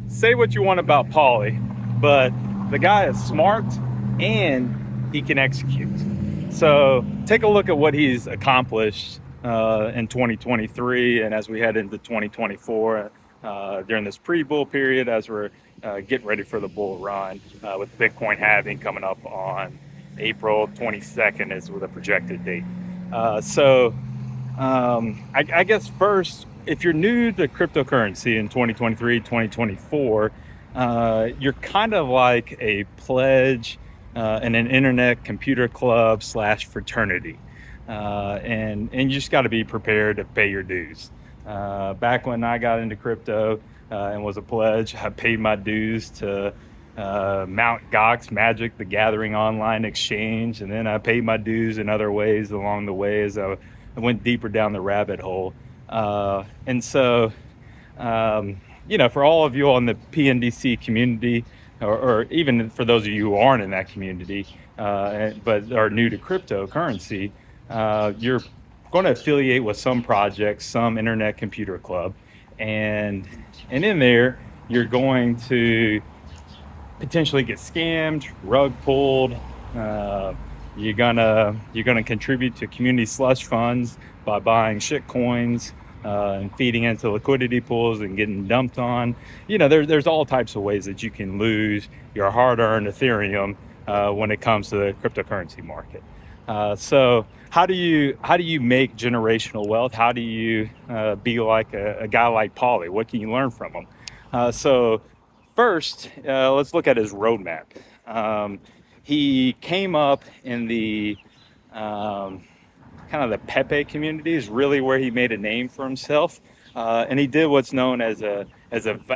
Say what you want about Pauly, but the guy is smart and he can execute. So take a look at what he's accomplished in 2023 and as we head into 2024 during this pre-bull period as we're getting ready for the bull run with Bitcoin halving coming up on April 22nd is with a projected date. I guess first, if you're new to cryptocurrency in 2023, 2024, you're kind of like a pledge in an internet computer club slash fraternity. And you just got to be prepared to pay your dues. Back when I got into crypto and was a pledge, I paid my dues to Mount Gox Magic, the Gathering online exchange, and then I paid my dues in other ways along the way as I went deeper down the rabbit hole. And so, for all of you on the PNDC community, or even for those of you who aren't in that community, but are new to cryptocurrency, you're going to affiliate with some project, some internet computer club, and in there, you're going to potentially get scammed, rug pulled. You're gonna contribute to community slush funds by buying shit coins and feeding into liquidity pools and getting dumped on. There's all types of ways that you can lose your hard-earned Ethereum when it comes to the cryptocurrency market. So how do you make generational wealth? How do you be like a guy like Pauly? What can you learn from him? So first, let's look at his roadmap. He came up in the kind of the Pepe community is really where he made a name for himself, and he did what's known as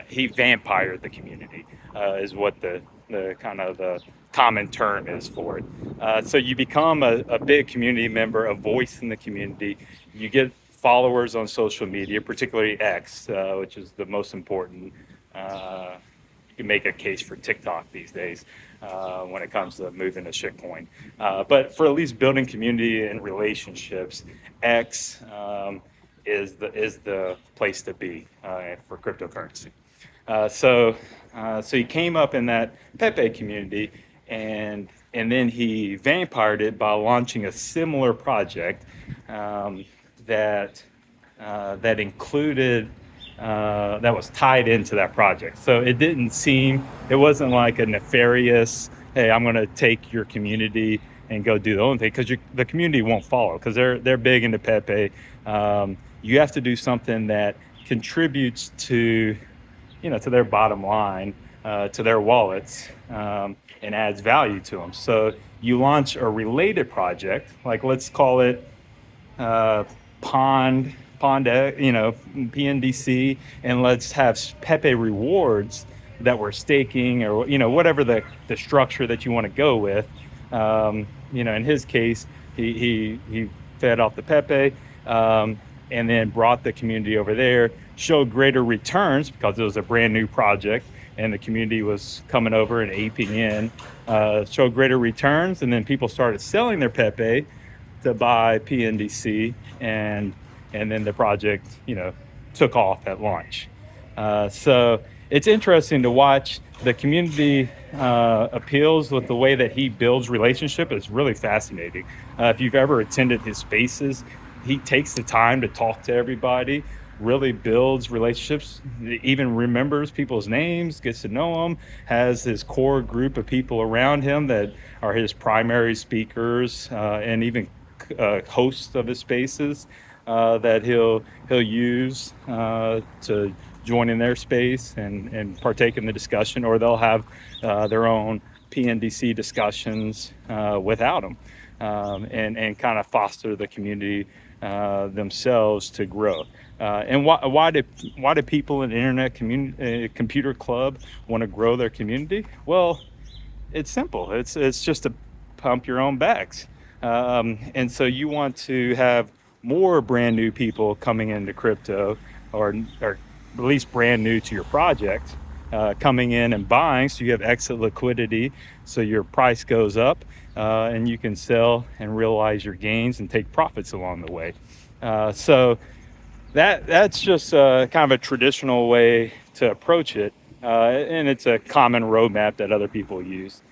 he vampired the community, is what the kind of the common term is for it. So you become a big community member, a voice in the community. You get followers on social media, particularly X, which is the most important. You can make a case for TikTok these days when it comes to moving a shitcoin. But for at least building community and relationships, X is the place to be for cryptocurrency. So he came up in that Pepe community, and then he vampired it by launching a similar project that included. That was tied into that project. So it wasn't like a nefarious, hey, I'm going to take your community and go do the own thing, because the community won't follow, because they're big into Pepe. You have to do something that contributes to their bottom line, to their wallets, and adds value to them. So you launch a related project, like let's call it Pond, PNDC, and let's have Pepe rewards that we're staking, or whatever the structure that you want to go with. In his case, he fed off the Pepe, and then brought the community over there, showed greater returns because it was a brand new project and the community was coming over and aping in, showed greater returns, and then people started selling their Pepe to buy PNDC, and then the project, took off at launch. So it's interesting to watch the community appeals with the way that he builds relationship. It's really fascinating. If you've ever attended his spaces, he takes the time to talk to everybody, really builds relationships, even remembers people's names, gets to know them, has his core group of people around him that are his primary speakers, and even hosts of his spaces that he'll use to join in their space and partake in the discussion, or they'll have their own PNDC discussions without him, and kind of foster the community themselves to grow. And why do people in the internet computer club want to grow their community? Well, it's simple. It's just to pump your own bags. And so you want to have more brand new people coming into crypto, or at least brand new to your project, coming in and buying, so you have exit liquidity, so your price goes up, and you can sell and realize your gains and take profits along the way. So That's just kind of a traditional way to approach it, and it's a common roadmap that other people use.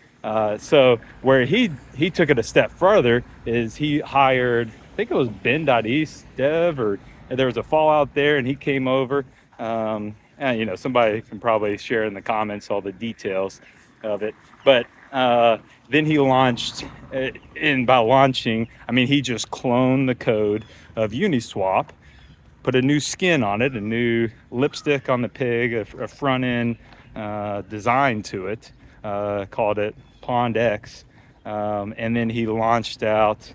So where he took it a step further is he hired, I think it was Ben.East dev, or there was a fallout there, and he came over. And, somebody can probably share in the comments all the details of it, but then he launched. And by launching, I mean he just cloned the code of Uniswap, put a new skin on it, a new lipstick on the pig, a front end design to it, called it Pond X. And then he launched out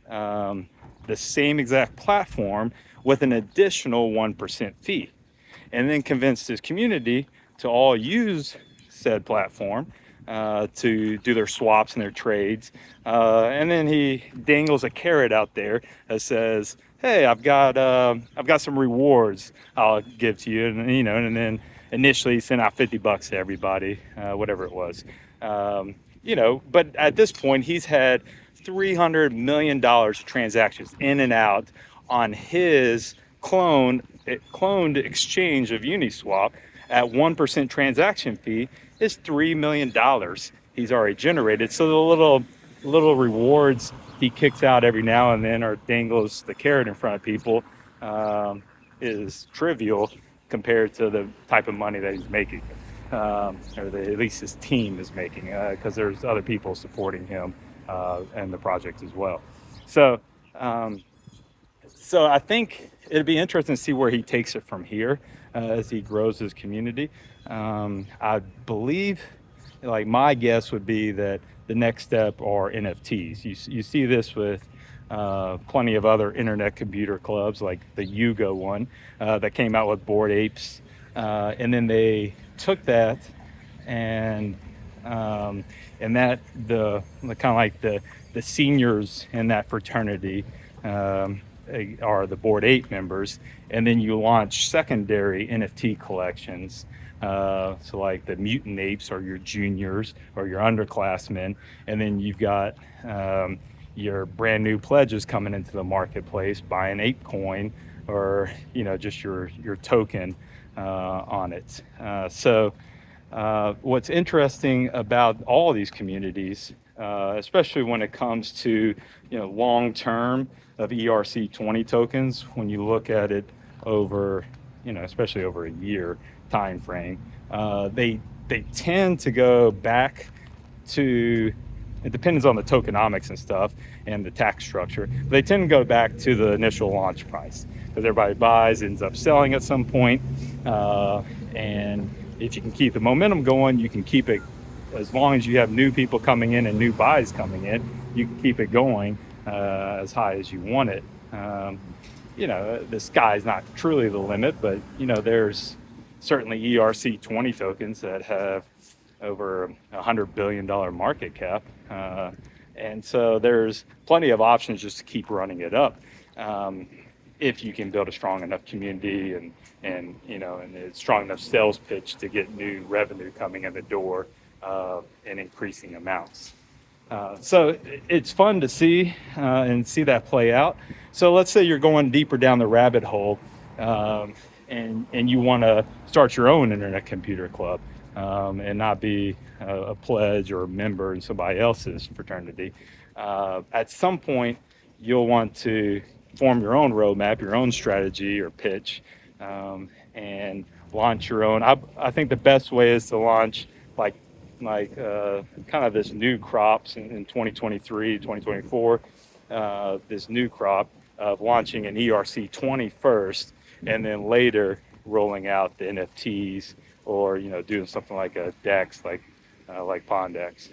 the same exact platform with an additional 1% fee, and then convinced his community to all use said platform to do their swaps and their trades. And then he dangles a carrot out there that says, "Hey, I've got some rewards I'll give to you," and then initially he sent out $50 to everybody, whatever it was. But at this point, he's had $300 million transactions in and out on his cloned exchange of Uniswap at 1% transaction fee is $3 million he's already generated. So the little rewards he kicks out every now and then, or dangles the carrot in front of people, is trivial compared to the type of money that he's making, or that at least his team is making, because there's other people supporting him and the project as well. So so I think it'd be interesting to see where he takes it from here, as he grows his community. I believe, like my guess would be that the next step are NFTs. You see this with plenty of other internet computer clubs, like the Yuga one that came out with Bored Apes, and then they took that and that the kind of like the seniors in that fraternity are the Bored Ape members, and then you launch secondary NFT collections. So like the mutant apes are your juniors or your underclassmen, and then you've got your brand new pledges coming into the marketplace, buying ape coin, or just your token on it. So what's interesting about all these communities, especially when it comes to long term of ERC20 tokens, when you look at it over, especially over a year time frame, they tend to go back to, it depends on the tokenomics and stuff and the tax structure, but they tend to go back to the initial launch price, because everybody buys, ends up selling at some point, and if you can keep the momentum going, you can keep it, as long as you have new people coming in and new buys coming in, you can keep it going as high as you want it. The sky's not truly the limit, but there's certainly ERC20 tokens that have over $100 billion market cap, and so there's plenty of options just to keep running it up, if you can build a strong enough community and a strong enough sales pitch to get new revenue coming in the door in increasing amounts. So it's fun to see and see that play out. So let's say you're going deeper down the rabbit hole, and you want to start your own internet computer club, and not be a pledge or a member in somebody else's fraternity. At some point, you'll want to form your own roadmap, your own strategy or pitch, and launch your own. I think the best way is to launch like kind of this new crops in 2023, 2024, this new crop of launching an ERC20 first, and then later rolling out the NFTs, or doing something like a DEX, like Pond X.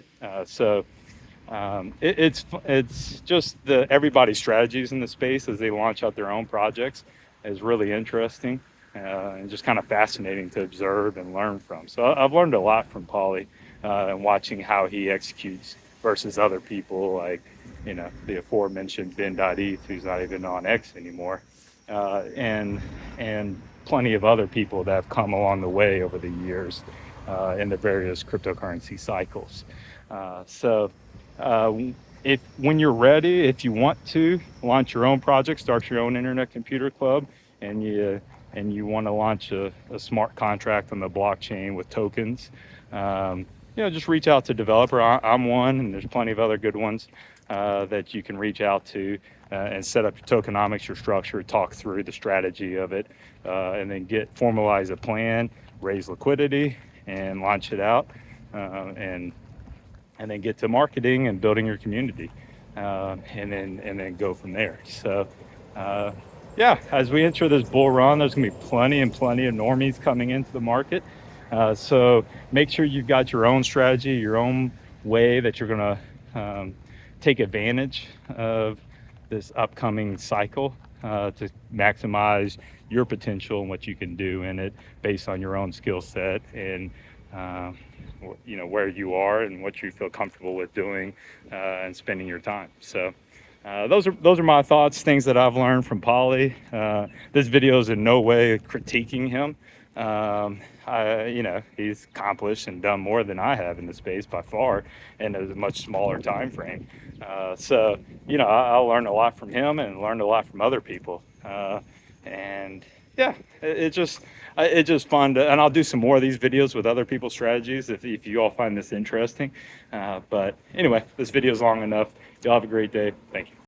It's just everybody's strategies in the space as they launch out their own projects is really interesting, and just kind of fascinating to observe and learn from. So I've learned a lot from Pauly, and watching how he executes versus other people like the aforementioned Ben.Eth, who's not even on X anymore, and plenty of other people that have come along the way over the years in the various cryptocurrency cycles. When you're ready, if you want to launch your own project, start your own internet computer club, and you want to launch a smart contract on the blockchain with tokens, just reach out to developer. I'm one, and there's plenty of other good ones that you can reach out to and set up your tokenomics, your structure, talk through the strategy of it, and then formalize a plan, raise liquidity, and launch it out, and then get to marketing and building your community, and then go from there. So. Yeah, as we enter this bull run, there's going to be plenty of normies coming into the market. So make sure you've got your own strategy, your own way that you're going to take advantage of this upcoming cycle to maximize your potential and what you can do in it based on your own skill set and where you are and what you feel comfortable with doing and spending your time. So. Those are my thoughts, things that I've learned from Pauly. This video is in no way critiquing him. He's accomplished and done more than I have in the space by far, and a much smaller time frame. So I learned a lot from him and learned a lot from other people. And yeah, it's just fun to, and I'll do some more of these videos with other people's strategies if you all find this interesting. But anyway, this video is long enough. Y'all have a great day. Thank you.